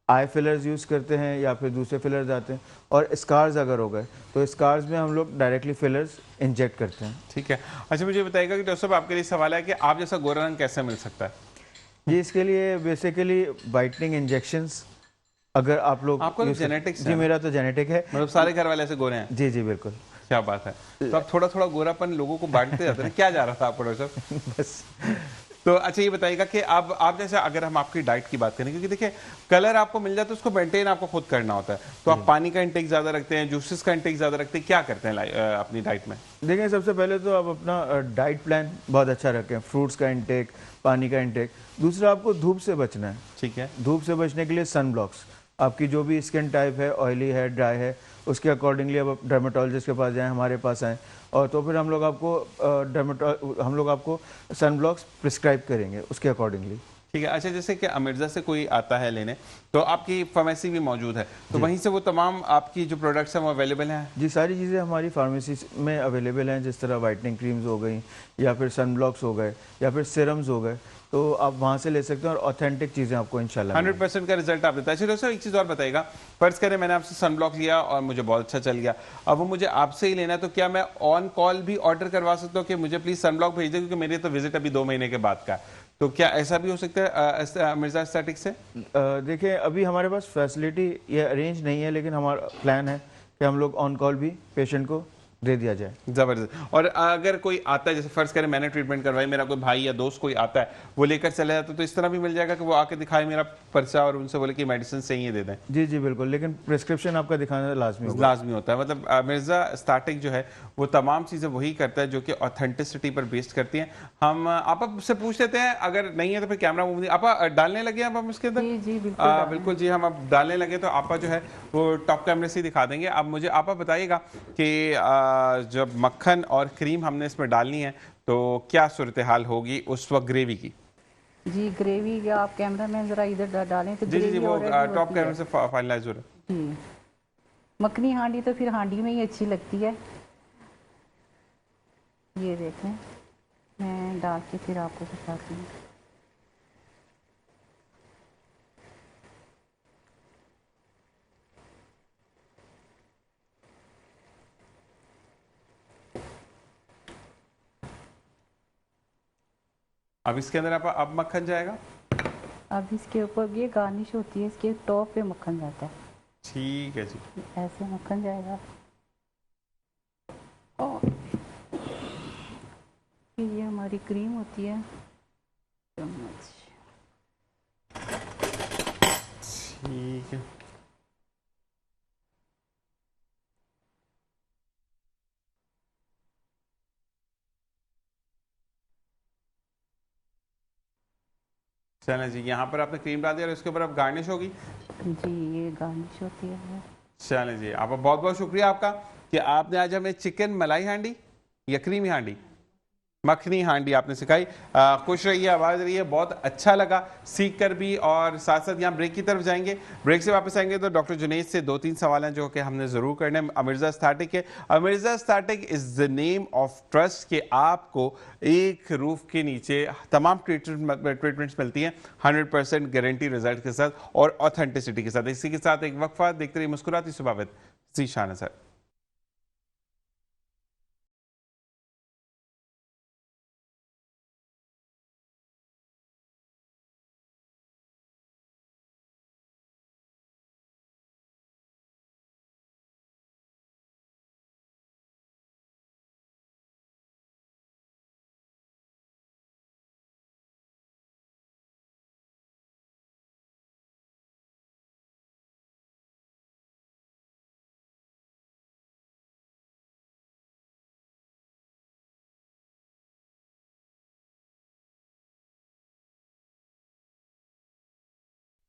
आई फिलर्स यूज़ करते हैं या फिर दूसरे फिलर्स आते हैं, और स्कार्स अगर हो गए तो स्कार्स में हम लोग डायरेक्टली फिलर्स इंजेक्ट करते हैं। ठीक है। अच्छा, मुझे बताइएगा कि डॉक्टर साहब, आपके लिए सवाल है कि आप जैसा गोरा रंग कैसे मिल सकता है? जी, इसके लिए बेसिकली वाइटनिंग इंजेक्शंस अगर आप लोग आपका तो use कर- जेनेटिक्स जी, है? मेरा तो जेनेटिक है। मतलब सारे घर वाले ऐसे गोरे हैं? जी जी बिल्कुल। क्या बात है। तो आप थोड़ा थोड़ा गोरापन लोगों को बांटते जाते हैं, क्या जा रहा था आपको डॉक्टर साहब? बस तो अच्छा, ये बताइएगा कि आप जैसे, अगर हम आपकी डाइट की बात करें, क्योंकि देखिए कलर आपको मिल जाता है, उसको मेंटेन आपको खुद करना होता है, तो आप पानी का इंटेक ज्यादा रखते हैं, जूसेस का इंटेक ज्यादा रखते हैं, क्या करते हैं अपनी डाइट में? देखिए, सबसे पहले तो आप अपना डाइट प्लान बहुत अच्छा रखें, फ्रूट्स का इंटेक, पानी का इंटेक। दूसरा, आपको धूप से बचना है। ठीक है। धूप से बचने के लिए सन ब्लॉक्स, आपकी जो भी स्किन टाइप है, ऑयली है, ड्राई है, उसके अकॉर्डिंगली अब डर्मेटोलॉजिस्ट के पास जाएं, हमारे पास आएँ, और तो फिर हम लोग आपको सन ब्लॉक्स प्रिस्क्राइब करेंगे उसके अकॉर्डिंगली। ठीक है। अच्छा, जैसे कि अमिर्जा से कोई आता है लेने, तो आपकी फार्मेसी भी मौजूद है, तो वहीं से वो तमाम आपकी जो प्रोडक्ट्स हैं वो अवेलेबल हैं? जी, सारी चीज़ें हमारी फार्मेसी में अवेलेबल हैं, जिस तरह वाइटनिंग क्रीम्स हो गई, या फिर सन ब्लॉक्स हो गए, या फिर सीरम्स हो गए, तो आप वहाँ से ले सकते हैं, और ऑथेंटिक चीज़ें आपको इंशाल्लाह 100% का रिजल्ट आप देता है। चलो सर, एक चीज़ और बताइएगा, फर्ज करें मैंने आपसे सन ब्लॉक लिया और मुझे बहुत अच्छा चल गया, अब वो मुझे आपसे ही लेना है, तो क्या मैं ऑन कॉल भी ऑर्डर करवा सकता हूँ कि मुझे प्लीज़ सन ब्लॉक भेज दें, क्योंकि मेरी तो विजिट अभी 2 महीने के बाद का है, तो क्या ऐसा भी हो सकता है मिर्जा एस्थेटिक्स से? देखिए, अभी हमारे पास फैसिलिटी ये अरेंज नहीं है, लेकिन हमारा प्लान है कि हम लोग ऑन कॉल भी पेशेंट को दे दिया जाए। जबरदस्त। और अगर कोई आता है, जैसे फर्ज करें मैंने ट्रीटमेंट करवाई, मेरा कोई भाई या दोस्त कोई आता है, वो लेकर चले जाता है, तो इस तरह भी मिल जाएगा कि वो आके दिखाए मेरा पर्चा और उनसे बोले कि मेडिसिन सही है, दे दें? जी जी बिल्कुल, लेकिन प्रिस्क्रिप्शन आपका दिखाना लाजमी होगा। लाजमी होता है। मतलब मिर्जा एस्थेटिक जो है वो तमाम चीज़ें वही करता है जो कि ऑथेंटिसिटी पर बेस्ड करती हैं। हम आप से पूछ लेते हैं, अगर नहीं है तो फिर कैमरा मूव नहीं, आप डालने लगे अब हम इसके अंदर? जी जी बिल्कुल बिल्कुल जी, हम अब डालने लगे, तो आपा जो है वो टॉप कैमरे से ही दिखा देंगे। अब मुझे आपा बताइएगा कि जब मक्खन और क्रीम हमने इसमें डालनी है तो क्या सूरत हाल होगी उस वक्त ग्रेवी की? जी। ग्रेवी का आप कैमरा मैन जरा इधर डालें तो जी जी जी, ग्रेवी वो already टॉप होती कैमरे है। से फाइनलाइज हो रहा है। जी, मखनी हांडी तो फिर हांडी में ही अच्छी लगती है। ये देखें, मैं डाल के फिर आपको बताती हूँ। अब इसके अंदर अब मक्खन जाएगा। अब इसके ऊपर ये गार्निश होती है, इसके टॉप पे मक्खन जाता है, ठीक है जी। ऐसे मक्खन जाएगा। और फिर ये हमारी क्रीम होती है, चम्मच। ठीक है। चलें जी, यहाँ पर आपने क्रीम डाल दिया और इसके ऊपर अब गार्निश होगी। जी, ये गार्निश होती है। चलें जी, आप बहुत बहुत शुक्रिया आपका कि आपने आज हमें चिकन मलाई हांडी या क्रीमी हांडी, मखनी हांडी आपने सिखाई। खुश रहिए, आवाज़ रहिए, बहुत अच्छा लगा सीख कर भी। और साथ साथ यहाँ ब्रेक की तरफ जाएंगे, ब्रेक से वापस आएंगे तो डॉक्टर जुनैद से 2-3 सवाल हैं जो कि हमने ज़रूर करने। अमिर्जा एस्थेटिक है, Amirza aesthetic is the name of trust कि आपको एक रूफ के नीचे तमाम ट्रीटमेंट्स मिलती हैं 100% गारंटी रिजल्ट के साथ और ऑथेंटिसिटी के साथ। इसी के साथ एक वक्फा, देखते रहिए मुस्कुराती सुबह ज़ीशान सर।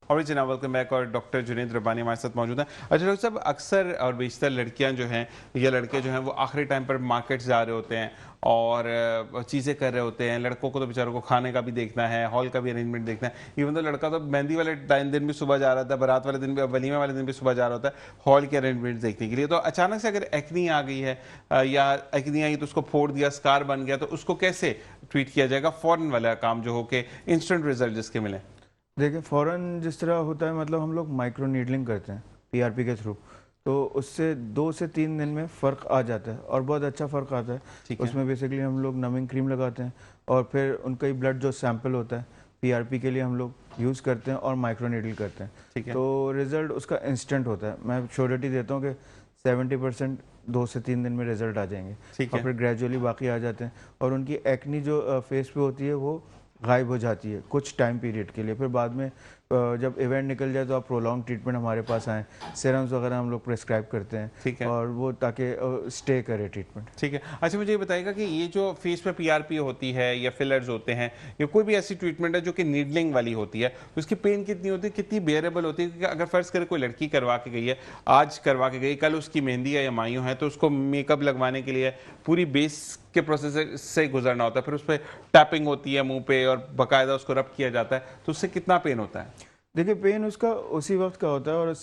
और जी वेलकम बैक। और डॉक्टर जुनैद रब्बानी हमारे साथ मौजूद हैं। अच्छा डॉक्टर साहब, अक्सर और बेशतर लड़कियां जो हैं या लड़के जो हैं वो आखिरी टाइम पर मार्केट जा रहे होते हैं और चीज़ें कर रहे होते हैं। लड़कों को तो बेचारों को खाने का भी देखना है, हॉल का भी अरेंजमेंट देखना है। इवन तो लड़का तो मेहंदी वाले दिन भी सुबह जा रहा था, बारात वाले दिन भी, वलीमे वाले दिन भी सुबह जा रहा होता है हॉल के अरेंजमेंट देखने के लिए। तो अचानक से अगर एक्नी आ गई है या एक्नी आई तो उसको फोड़ दिया, स्कार बन गया, तो उसको कैसे ट्रीट किया जाएगा? फ़ौरन वाला काम जो हो के इंस्टेंट रिजल्ट जिसके मिले। देखिए फ़ौरन जिस तरह होता है, मतलब हम लोग माइक्रो नीडलिंग करते हैं पीआरपी के थ्रू, तो उससे 2 से 3 दिन में फ़र्क आ जाता है और बहुत अच्छा फ़र्क आता है। ठीक है। उसमें बेसिकली हम लोग नमिंग क्रीम लगाते हैं और फिर उनका ही ब्लड जो सैंपल होता है पीआरपी के लिए हम लोग यूज़ करते हैं और माइक्रो नीडल करते हैं। ठीक है। तो रिज़ल्ट उसका इंस्टेंट होता है। मैं श्योरिटी देता हूँ कि 70% 2 से 3 दिन में रिज़ल्ट आ जाएंगे ठीक और है। फिर ग्रेजुअली बाकी आ जाते हैं और उनकी एक्नी जो फेस पे होती है वो गायब हो जाती है कुछ टाइम पीरियड के लिए। फिर बाद में जब इवेंट निकल जाए तो आप प्रोलॉन्ग ट्रीटमेंट हमारे पास आएँ, सीरम्स वगैरह हम लोग प्रेस्क्राइब करते हैं ठीक है। और वो ताकि स्टे करे ट्रीटमेंट। ठीक है। अच्छा, मुझे ये बताइएगा कि ये जो फेस पे पीआरपी होती है या फिलर्स होते हैं या कोई भी ऐसी ट्रीटमेंट है जो कि नीडलिंग वाली होती है, तो उसकी पेन कितनी होती है, कितनी बेयरेबल होती है? क्योंकि अगर फर्ज करें कोई लड़की करवा के गई है, आज करवा के गई, कल उसकी मेहंदी है या मायूं है, तो उसको मेकअप लगवाने के लिए पूरी बेस के प्रोसेस से गुजरना होता है, फिर उस पर टैपिंग होती है मुंह पे और बाकायदा उसको रब किया जाता है, तो उससे कितना पेन होता है? देखिए पेन उसका उसी वक्त का होता है और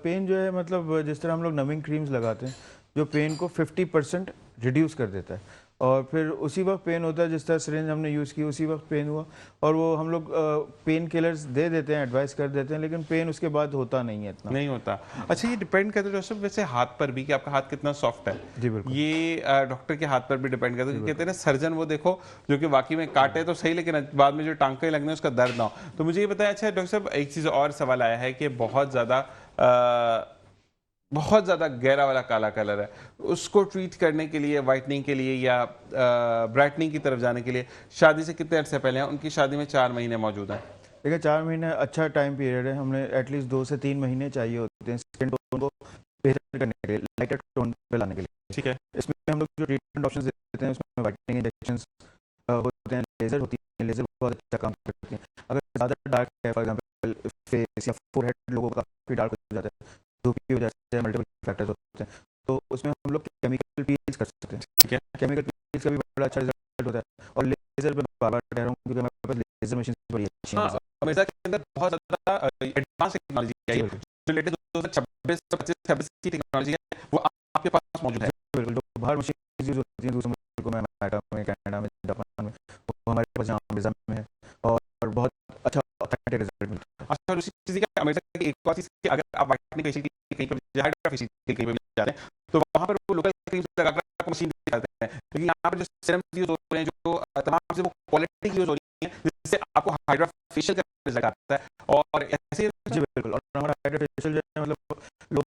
पेन जो है, मतलब जिस तरह हम लोग नमिंग क्रीम्स लगाते हैं जो पेन को 50% रिड्यूस कर देता है और फिर उसी वक्त पेन होता है। जिस तरह सिरिंज हमने यूज़ की उसी वक्त पेन हुआ और वो हम लोग पेन किलर्स दे देते हैं, एडवाइस कर देते हैं, लेकिन पेन उसके बाद होता नहीं है इतना। नहीं होता। अच्छा, ये डिपेंड करता है जोसेफ वैसे हाथ पर भी कि आपका हाथ कितना सॉफ्ट है। जी बिल्कुल। ये डॉक्टर के हाथ पर भी डिपेंड करता है, क्योंकि कहते हैं ना सर्जन वो देखो जो कि वाकई में काटे तो सही, लेकिन बाद में जो टांके लगने उसका दर्द ना हो। तो मुझे ये बताया, अच्छा डॉक्टर साहब एक चीज़ और सवाल आया है कि बहुत ज़्यादा गहरा वाला काला कलर है, उसको ट्रीट करने के लिए, वाइटनिंग के लिए या ब्राइटनिंग की तरफ जाने के लिए शादी से कितने अर्से पहले हैं? उनकी शादी में 4 महीने मौजूद हैं। देखिए 4 महीने अच्छा टाइम पीरियड है। हमने एटलीस्ट 2 से 3 महीने चाहिए होते हैं स्किन टोन को बेहतर करने के लिए, लाइटर टोन पे लाने के लिए। ठीक है। इसमें हम लोग जो ट्रीटमेंट ऑप्शंस देते हैं उसमें वाइटनिंग इंजेक्शंस होते हैं, लेज़र होती है, लेज़र बहुत अच्छा काम करती है। अगर ज़्यादा डार्क है, फॉर एग्जांपल फेस या फोरहेड लोगों का काफ़ी डार्क हो जाता है, धूप की वजह से मल्टीपल फैक्टर्स होते हैं, तो उसमें हम लोग केमिकल पील्स कर सकते हैं। ठीक है। केमिकल पील्स का भी बड़ा अच्छा रिजल्ट होता है और लेज़र पे बार-बार कह रहा हूँ क्योंकि हमारे पास लेज़र मशीन बड़ी अच्छी हैं। हाँ, अमेरिका के अंदर बहुत ज़्यादा एडवांस टेक्नोलॉजी आई जी है, बिल्कुल। जो लेटेस्ट 2026, 25, 26 की टेक्नोलॉजी है, वो आपके पास मौजूद है। बिल्कुल, जो बाहर मशीन यूज़ होती हैं दूसरे मुल्कों में, अमेरिका में, कनाडा में, जापान में, वो हमारे पास यहाँ अमेज़न में है और बहुत अच्छा ऑथेंटिक रिजल्ट मिलता है। अच्छा, और दूसरी चीज़ क्या, अमेरिका की एक और चीज़ कि अगर आप वाइटनिंग फेशियल के लिए कहीं पर हाइड्रा फेशियल के लिए कहीं पर भी जाते हैं, तो वहाँ पर वो लोकल क्रीम्स लगाकर आपको मशीन दिखाते हैं। लेकिन यहाँ पर जो सीरम्स यूज़ हो रहे हैं, जो तमाम चीज़ें वो क्वालिटी यूज़ हो रही हैं, जिससे आपको हाइड्रा फेशियल का रिजल्ट आता है और ऐसे। जी बिल्कुल। और हमारा हाइड्रा फेशियल जो है, मतलब लोग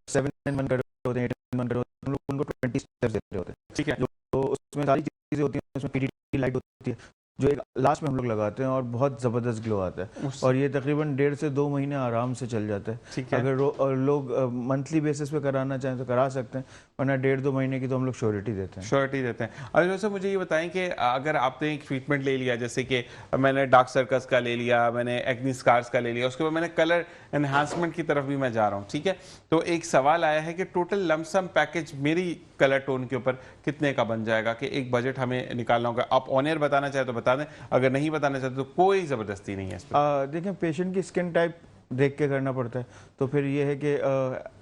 7 in 1 कर रहे होते हैं, 8 in 1 कर रहे होते हैं, हम लोग उनको 20 स्टेप्स दे रहे होते हैं। ठीक है। तो उसमें सारी चीज़ें होती हैं, उसमें पीडीटी लाइट होती है जो एक लास्ट में हम लोग लगाते हैं और बहुत ज़बरदस्त ग्लो आता है और ये तकरीबन 1.5 से 2 महीने आराम से चल जाता है। ठीक है। अगर लोग मंथली बेसिस पे कराना चाहें तो करा सकते हैं, वरना 1.5-2 महीने की तो हम लोग श्योरिटी देते हैं। श्योरिटी देते हैं। और वैसे मुझे ये बताएं कि अगर आपने एक ट्रीटमेंट ले लिया, जैसे कि मैंने डार्क सर्कल्स का ले लिया, मैंने एक्नी स्कार्स का ले लिया, उसके बाद मैंने कलर एनहांसमेंट की तरफ भी मैं जा रहा हूँ, ठीक है, तो एक सवाल आया है कि टोटल लमसम पैकेज मेरी कलर टोन के ऊपर कितने का बन जाएगा, कि एक बजट हमें निकालना होगा। आप ऑन एयर बताना चाहे तो बता दें, अगर नहीं बताना चाहते तो कोई ज़बरदस्ती नहीं है इस पर। देखिए पेशेंट की स्किन टाइप देख के करना पड़ता है, तो फिर ये है कि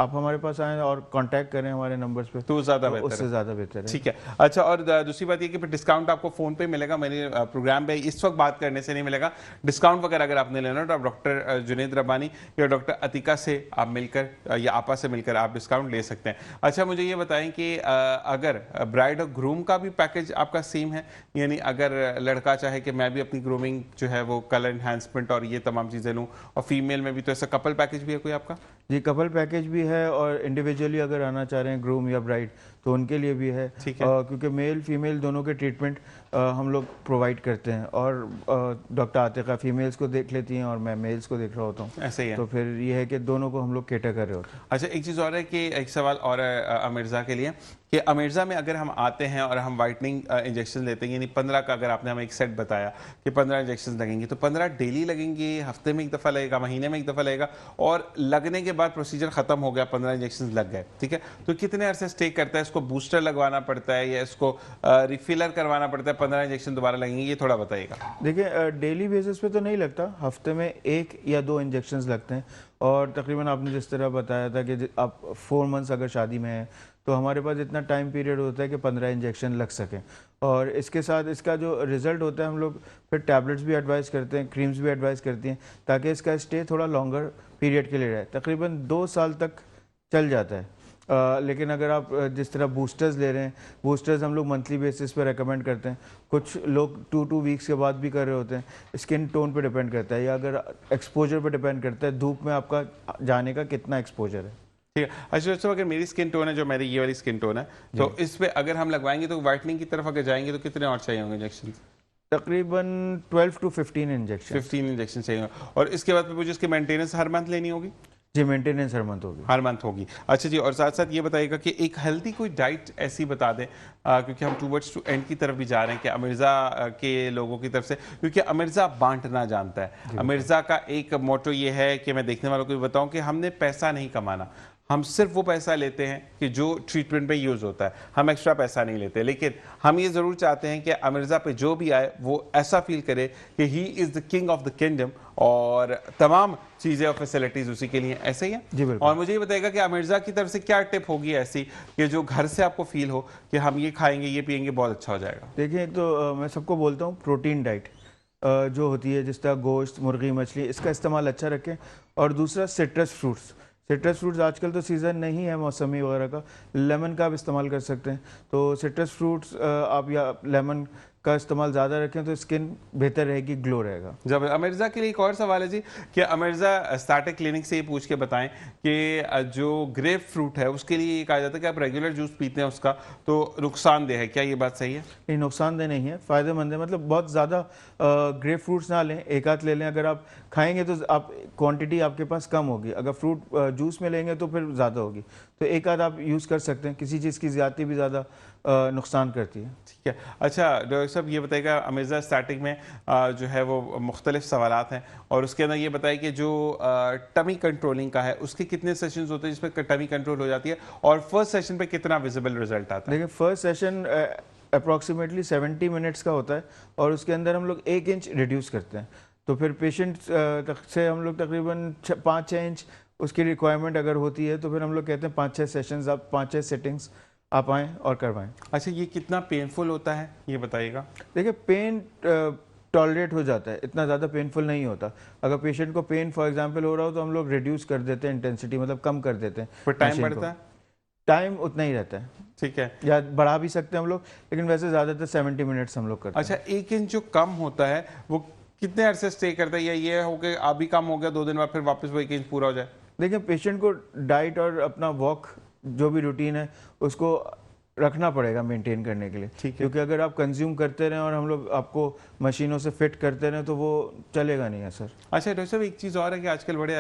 आप हमारे पास आएँ और कांटेक्ट करें हमारे नंबर्स पे, तो ज़्यादा तो बेहतर उससे है। ज़्यादा बेहतर है। ठीक है। अच्छा, और दूसरी बात ये कि फिर डिस्काउंट आपको फ़ोन पे मिलेगा, मेरे प्रोग्राम पे इस वक्त बात करने से नहीं मिलेगा। डिस्काउंट वगैरह अगर आपने लेना हो तो आप डॉक्टर जुनैद रब्बानी या डॉक्टर अतिका से आप मिलकर या आपा से मिलकर आप डिस्काउंट ले सकते हैं। अच्छा, मुझे ये बताएं कि अगर ब्राइड और ग्रूम का भी पैकेज आपका सेम है, यानी अगर लड़का चाहे कि मैं भी अपनी ग्रूमिंग जो है वो कलर एनहांसमेंट और ये तमाम चीज़ें लूँ, और फीमेल में भी, तो ऐसा कपल पैकेज भी है कोई आपका? जी कपल पैकेज भी है और इंडिविजुअली अगर आना चाह रहे हैं ग्रूम या ब्राइड तो उनके लिए भी है। ठीक है। क्योंकि मेल फीमेल दोनों के ट्रीटमेंट हम लोग प्रोवाइड करते हैं और डॉक्टर आतिका फीमेल्स को देख लेती हैं और मैं मेल्स को देख रहा होता हूँ, ऐसे ही है। तो फिर ये है कि दोनों को हम लोग केटर कर रहे होते हैं। अच्छा, एक चीज़ और है कि एक सवाल और है अमेर्जा के लिए, कि अमेर्जा में अगर हम आते हैं और हम वाइटनिंग इंजेक्शन लेते हैं, यानी 15 का अगर आपने हमें एक सेट बताया कि 15 इंजेक्शन लगेंगे, तो 15 डेली लगेंगे, हफ्ते में एक दफ़ा लगेगा, महीने में एक दफ़ा लगेगा, और लगने के बाद प्रोसीजर ख़त्म हो गया, 15 इंजेक्शन लग गए, ठीक है, तो कितने अरसे स्टे करता है? इसको बूस्टर लगवाना पड़ता है या इसको रिफिलर करवाना पड़ता है? 15 इंजेक्शन दोबारा लगेंगे, ये थोड़ा बताइएगा। देखिए डेली बेसिस पे तो नहीं लगता, हफ्ते में 1 या 2 इंजेक्शंस लगते हैं और तकरीबन आपने जिस तरह बताया था कि आप 4 मंथ्स अगर शादी में हैं तो हमारे पास इतना टाइम पीरियड होता है कि 15 इंजेक्शन लग सकें। और इसके साथ इसका जो रिज़ल्ट होता है हम लोग फिर टैबलेट्स भी एडवाइस करते हैं, क्रीम्स भी एडवाइस करती हैं ताकि इसका स्टे थोड़ा लॉन्गर पीरियड के लिए रहे। तकरीबन 2 साल तक चल जाता है। लेकिन अगर आप जिस तरह बूस्टर्स ले रहे हैं, बूस्टर्स हम लोग मंथली बेसिस पे रेकमेंड करते हैं। कुछ लोग 2 वीक्स के बाद भी कर रहे होते हैं। स्किन टोन पे डिपेंड करता है या अगर एक्सपोजर पे डिपेंड करता है, धूप में आपका जाने का कितना एक्सपोजर है। ठीक है। अच्छा दोस्तों, अगर मेरी स्किन टोन है, जो मेरी ये वाली स्किन टोन है, तो इस पे अगर हम लगवाएंगे तो वाइटनिंग की तरफ अगर जाएंगे तो कितने और चाहिए होंगे इंजेक्शन? तकरीबन 12 to 15 इंजेक्शन। 15 इंजेक्शन चाहिए होंगे। और इसके बाद फिर मुझे इसकी मेंटेनेंस हर मंथ लेनी होगी? जी, मेंटेनेंस हर मंथ होगी। हर मंथ होगी। अच्छा जी, और साथ साथ ये बताइएगा कि एक हेल्दी कोई डाइट ऐसी बता दें, क्योंकि हम टूवर्ड्स टू एंड की तरफ भी जा रहे हैं कि अमिर्ज़ा के लोगों की तरफ से, क्योंकि अमिर्ज़ा बांटना जानता है। अमिर्ज़ा का एक मोटो ये है कि मैं देखने वालों को भी बताऊं कि हमने पैसा नहीं कमाना, हम सिर्फ वो पैसा लेते हैं कि जो ट्रीटमेंट पे यूज़ होता है, हम एक्स्ट्रा पैसा नहीं लेते। लेकिन हम ये ज़रूर चाहते हैं कि अमिर्ज़ा पे जो भी आए वो ऐसा फील करे कि he is the king of the kingdom, और तमाम चीज़ें और फैसिलिटीज़ उसी के लिए ऐसे ही हैं। जी बिल्कुल। और मुझे ये बताइएगा कि अमिर्ज़ा की तरफ से क्या टिप होगी ऐसी कि जो घर से आपको फील हो कि हम ये खाएंगे, ये पियेंगे, बहुत अच्छा हो जाएगा? देखिए, एक तो मैं सबको बोलता हूँ प्रोटीन डाइट जो होती है, जिस तरह गोश्त, मुर्गी, मछली, इसका इस्तेमाल अच्छा रखें। और दूसरा सिट्रस फ्रूट्स आजकल तो सीज़न नहीं है मौसमी वगैरह का, लेमन का आप इस्तेमाल कर सकते हैं। तो सिट्रस फ्रूट्स आप या लेमन का इस्तेमाल ज़्यादा रखें तो स्किन बेहतर रहेगी, ग्लो रहेगा। जब अमिर्ज़ा के लिए एक और सवाल है जी कि अमिर्ज़ा स्टैटिक क्लिनिक से ये पूछ के बताएं कि जो ग्रेप फ्रूट है उसके लिए ये कहा जाता है कि आप रेगुलर जूस पीते हैं उसका तो नुकसानदेह है, क्या ये बात सही है? नहीं, नुकसानदेह नहीं है, फ़ायदेमंद है। मतलब बहुत ज़्यादा ग्रेप फ्रूट्स ना लें, एक आध ले लें। अगर आप खाएंगे तो आप क्वांटिटी आपके पास कम होगी, अगर फ्रूट जूस में लेंगे तो फिर ज़्यादा होगी। तो एक आध आप यूज़ कर सकते हैं, किसी चीज़ की ज़्यादती भी ज़्यादा नुकसान करती है। ठीक है। अच्छा डॉक्टर साहब, ये बताइएगा अमिर्ज़ा स्टैटिक में जो है वो मुख्तलिफ सवालात हैं, और उसके अंदर ये बताइए कि जो टमी कंट्रोलिंग का है उसके कितने सेशंस होते हैं जिसमें टमी कंट्रोल हो जाती है, और फर्स्ट सेशन पे कितना विजिबल रिजल्ट आता है? देखिए, फर्स्ट सेशन अप्रॉक्सीमेटली 70 मिनट्स का होता है और उसके अंदर हम लोग 1 इंच रिड्यूस करते हैं। तो फिर पेशेंट से हम लोग तकरीबन 5-6 इंच उसकी रिक्वायरमेंट अगर होती है तो फिर हम लोग कहते हैं 5-6 सेशंस, आप 5-6 सेटिंग्स आप आएँ और करवाएं। अच्छा, ये कितना पेनफुल होता है ये बताइएगा? देखिए, पेन टॉलरेट हो जाता है, इतना ज़्यादा पेनफुल नहीं होता। अगर पेशेंट को पेन फॉर एग्जांपल हो रहा हो तो हम लोग रिड्यूस कर देते हैं, इंटेंसिटी मतलब कम कर देते हैं। फिर टाइम मशीन को। बढ़ता है? टाइम उतना ही रहता है, ठीक है। या बढ़ा भी सकते हैं हम लोग, लेकिन वैसे ज़्यादातर 70 मिनट्स हम लोग करते हैं। अच्छा, 1 इंच जो कम होता है वो कितने अरसे स्टे करता है, या ये हो गया अभी कम हो गया 2 दिन बाद फिर वापस वो 1 इंच पूरा हो जाए? देखिए, पेशेंट को डाइट और अपना वॉक जो भी रूटीन है उसको रखना पड़ेगा मेंटेन करने के लिए। ठीक है। क्योंकि अगर आप कंज्यूम करते रहें और हम लोग आपको मशीनों से फिट करते रहें तो वो चलेगा नहीं है सर। अच्छा डॉक्टर साहब, एक चीज़ और है कि आजकल बड़े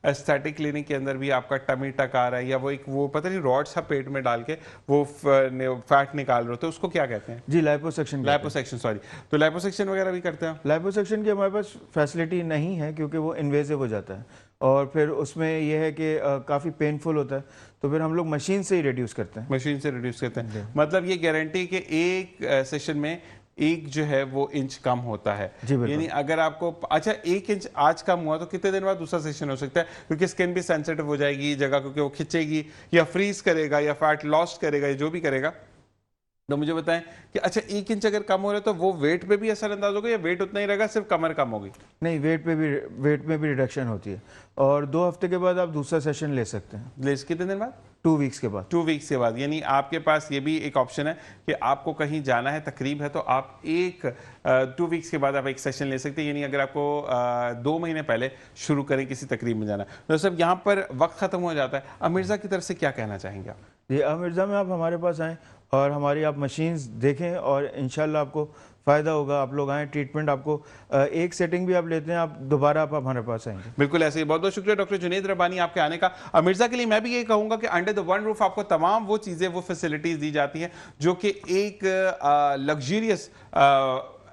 एस्थेटिक क्लिनिक के अंदर भी आपका टमी टक आ रहा है, या वो एक वो पता नहीं रॉड सा पेट में डाल के वो फैट निकाल रहे होते हैं, उसको क्या कहते हैं? जी, लाइपोसक्शन। Liposuction, sorry. तो लाइपोसक्शन वगैरह भी करते हैं? लाइपोसक्शन की हमारे पास फैसिलिटी नहीं है क्योंकि वो इन्वेजिव हो जाता है और फिर उसमें यह है कि काफ़ी पेनफुल होता है, तो फिर हम लोग मशीन से ही रिड्यूस करते हैं। मशीन से रिड्यूस करते हैं, मतलब ये गारंटी कि एक सेशन में 1 जो है वो इंच कम होता है। जी बिल्कुल। यानी अगर आपको अच्छा 1 इंच आज कम हुआ तो कितने दिन बाद दूसरा सेशन हो सकता है? क्योंकि स्किन भी सेंसिटिव हो जाएगी जगह, क्योंकि वो खिंचेगी या फ्रीज करेगा या फैट लॉस करेगा या जो भी करेगा। तो मुझे बताएं कि अच्छा 1 इंच अगर कम हो रहा है तो वो वेट पे भी असर अंदाज होगा, या वेट उतना ही रहेगा, सिर्फ कमर कम होगी? नहीं, वेट में भी रिडक्शन होती है और 2 हफ्ते के बाद आप दूसरा सेशन ले सकते हैं। कितने दिन बाद? 2 वीक्स के बाद। 2 वीक्स के बाद। यानी आपके पास ये भी एक ऑप्शन है कि आपको कहीं जाना है, तकरीब है, तो आप 2 वीक्स के बाद आप एक सेशन ले सकते हैं। यानी अगर आपको 2 महीने पहले शुरू करें किसी तकरीब में जाना। तो सब यहाँ पर वक्त ख़त्म हो जाता है। अमिर्ज़ा की तरफ से क्या कहना चाहेंगे आप? ये अमिर्ज़ा में आप हमारे पास आएँ और हमारी आप मशीन्स देखें और इंशाल्लाह आपको फ़ायदा होगा। आप लोग आएँ, ट्रीटमेंट आपको एक सेटिंग भी आप लेते हैं, आप दोबारा आप हमारे पास आएंगे। बिल्कुल ऐसे ही। बहुत बहुत शुक्रिया डॉक्टर जुनैद रब्बानी आपके आने का। अमिर्ज़ा के लिए मैं भी ये कहूँगा कि अंडर द वन रूफ आपको तमाम वो चीज़ें, वो फैसिलिटीज़ दी जाती हैं जो कि एक लग्जरियस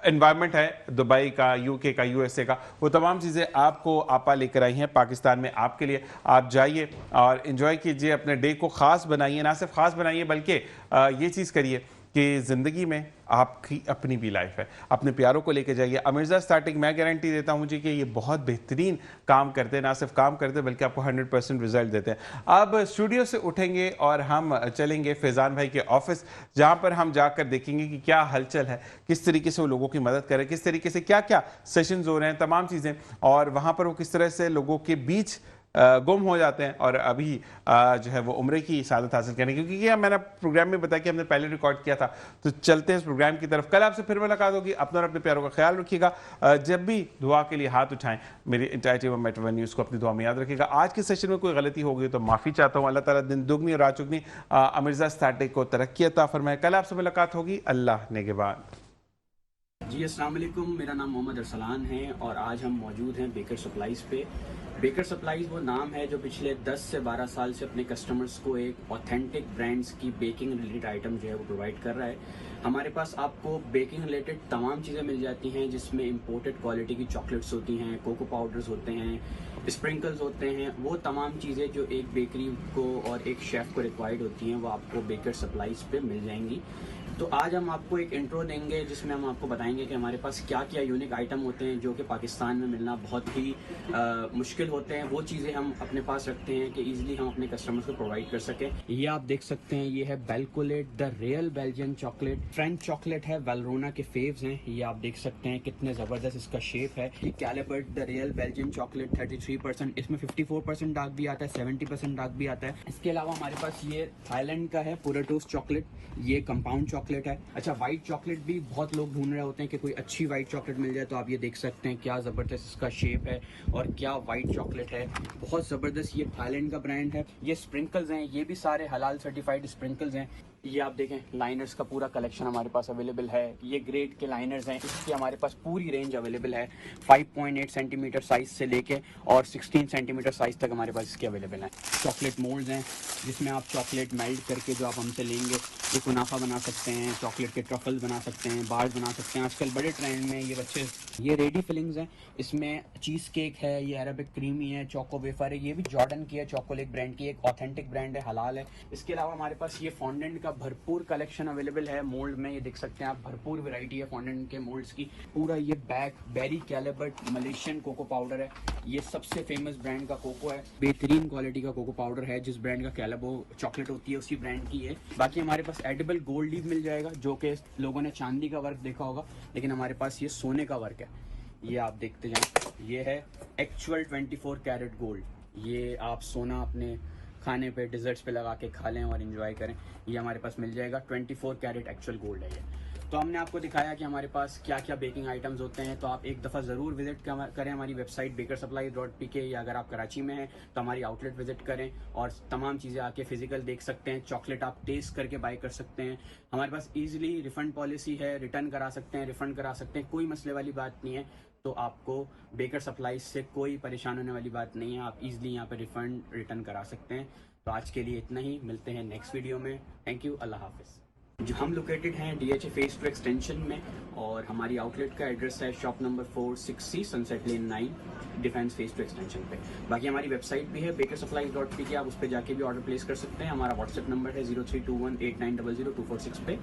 एनवायरनमेंट है दुबई का, यूके का, यूएसए का, वो तमाम चीज़ें आपको आपा लेकर आई हैं पाकिस्तान में आपके लिए। आप जाइए और इन्जॉय कीजिए, अपने डे को ख़ास बनाइए, ना सिर्फ ख़ास बनाइए बल्कि ये चीज़ करिए कि ज़िंदगी में आपकी अपनी भी लाइफ है। अपने प्यारों को लेके जाइए। अमिर्ज़ा स्टार्टिंग मैं गारंटी देता हूँ जी कि ये बहुत बेहतरीन काम करते हैं, ना सिर्फ काम करते हैं बल्कि आपको 100% रिजल्ट देते हैं। अब स्टूडियो से उठेंगे और हम चलेंगे फैज़ान भाई के ऑफिस, जहाँ पर हम जाकर देखेंगे कि क्या हलचल है, किस तरीके से वो लोगों की मदद करें, किस तरीके से क्या क्या सेशंस हो रहे हैं, तमाम चीज़ें, और वहाँ पर वो किस तरह से लोगों के बीच गुम हो जाते हैं और अभी जो है वो उम्रे की सादत हासिल करने, क्योंकि ये मैंने प्रोग्राम में बताया कि हमने पहले रिकॉर्ड किया था। तो चलते हैं इस प्रोग्राम की तरफ। कल आपसे फिर मुलाकात होगी। अपना और अपने प्यारों का ख्याल रखिएगा। जब भी दुआ के लिए हाथ उठाएं, मेरी entire team of metro news को अपनी दुआ में याद रखिएगा। आज के सेशन में कोई गलती हो गई तो माफ़ी चाहता हूँ। अल्लाह ताला दिन दुगनी और रात चुगनी अमिर्ज़ा स्टार्टिंग को तरक्की अता फरमाए। कल आपसे मुलाकात होगी। अल्लाह नेगेबान। जी अस्सलाम वालेकुम, मेरा नाम मोहम्मद अरसलान है और आज हम मौजूद हैं बेकर सप्लाइज़ पे। बेकर सप्लाइज़ वो नाम है जो पिछले 10 से 12 साल से अपने कस्टमर्स को एक ऑथेंटिक ब्रांड्स की बेकिंग रिलेटेड आइटम जो है वो प्रोवाइड कर रहा है। हमारे पास आपको बेकिंग रिलेटेड तमाम चीज़ें मिल जाती हैं, जिसमें इंपोर्टेड क्वालिटी की चॉकलेट्स होती हैं, कोको पाउडर्स होते हैं, स्प्रिंकल्स होते हैं। वो तमाम चीज़ें जो एक बेकरी को और एक शेफ़ को रिक्वायर्ड होती हैं वो आपको बेकर सप्लाइज़ पे मिल जाएंगी। तो आज हम आपको एक इंट्रो देंगे जिसमें हम आपको बताएंगे कि हमारे पास क्या क्या यूनिक आइटम होते हैं जो कि पाकिस्तान में मिलना बहुत ही मुश्किल होते हैं। वो चीज़ें हम अपने पास रखते हैं कि ईजिली हम अपने कस्टमर्स को प्रोवाइड कर सकें। ये आप देख सकते हैं, ये है Belcolade the real Belgian chocolate. French chocolate है, वेलरोना के फेव्स हैं। ये आप देख सकते हैं कितने ज़बरदस्त इसका शेप है। ये कैलिबर्ट द रियल बेल्जियन चॉकलेट 33%, इसमें 54% डार्क भी आता है, 70% डार्क भी आता है। इसके अलावा हमारे पास ये थाईलैंड का है पुरेटोस चॉकलेट, ये कंपाउंड चॉकलेट है। अच्छा, वाइट चॉकलेट भी बहुत लोग ढूंढ रहे होते हैं कि कोई अच्छी वाइट चॉकलेट मिल जाए, तो आप ये देख सकते हैं क्या ज़बरदस्त इसका शेप है और क्या वाइट चॉकलेट है, बहुत ज़बरदस्त। ये थाईलैंड का ब्रांड है। ये स्प्रिंकल्स हैं, ये भी सारे हलाल सर्टिफाइड स्प्रिंकल्स हैं। ये आप देखें, लाइनर्स का पूरा कलेक्शन हमारे पास अवेलेबल है। ये ग्रेड के लाइनर्स हैं, इसकी हमारे पास पूरी रेंज अवेलेबल है। 5.8 सेंटीमीटर साइज़ से लेके और 16 सेंटीमीटर साइज़ तक हमारे पास इसके अवेलेबल हैं। चॉकलेट मोल्ड्स हैं जिसमें आप चॉकलेट मेल्ट करके जो आप हमसे लेंगे ये कुनाफा बना सकते हैं, चॉकलेट के ट्रफल बना सकते हैं, बार्स बना सकते हैं। आजकल बड़े ट्रेंड में ये बच्चे। ये रेडी फिलिंग्स हैं, इसमें चीज़ केक है, ये अरबिक क्रीमी है, चोको वेफर है। ये भी जॉर्डन की है, चॉकोलेट ब्रांड की, एक ऑथेंटिक ब्रांड है, हलाल है। इसके अलावा हमारे पास ये फॉन्डेंट का भरपूर कलेक्शन अवेलेबल है मोल्ड में। ये देख सकते हैं आप, भरपूर वैरायटी है फॉन्डेंट के मोल्ड्स की। पूरा ये bag Barry Callebaut Malaysian cocoa powder है। ये सबसे फेमस ब्रांड का कोको है, बेहतरीन क्वालिटी का कोको पाउडर है। जिस ब्रांड का कैलिबो चॉकलेट होती है उसी ब्रांड की है। बाकी हमारे पास एडिबल गोल्ड लीफ मिल जाएगा, जो कि लोगों ने चांदी का वर्क देखा होगा, लेकिन हमारे पास ये सोने का वर्क है। ये आप देखते जाएं, ये है एक्चुअल 24 कैरेट गोल्ड। ये आप सोना अपने खाने पे, डिजर्ट्स पे लगा के खा लें और एंजॉय करें। ये हमारे पास मिल जाएगा, 24 कैरेट एक्चुअल गोल्ड है ये। तो हमने आपको दिखाया कि हमारे पास क्या क्या बेकिंग आइटम्स होते हैं। तो आप एक दफ़ा ज़रूर विजिट करें हमारी वेबसाइट bakersupplies.pk, या अगर आप कराची में हैं तो हमारी आउटलेट विजिट करें और तमाम चीज़ें आके फिजिकल देख सकते हैं। चॉकलेट आप टेस्ट करके बाय कर सकते हैं। हमारे पास ईजिली रिफ़ंड पॉलिसी है, रिटर्न करा सकते हैं, रिफ़ंड करा सकते हैं, कोई मसले वाली बात नहीं है। तो आपको बेकर सप्लाईज से कोई परेशान होने वाली बात नहीं है, आप ईजिली यहाँ पर रिफ़ंड रिटर्न करा सकते हैं। तो आज के लिए इतना ही, मिलते हैं नेक्स्ट वीडियो में। थैंक यू, अल्लाह हाफिज़। जो हम लोकेटेड हैं DHA फेज 2 एक्सटेंशन में, और हमारी आउटलेट का एड्रेस है शॉप नंबर 460 सनसेट लेन 9 डिफेंस फेज 2 एक्सटेंशन पे। बाकी हमारी वेबसाइट भी है bakersupplies.pk, आप उस पर जाके भी ऑर्डर प्लेस कर सकते हैं। हमारा व्हाट्सएप नंबर है 032189000246 पे।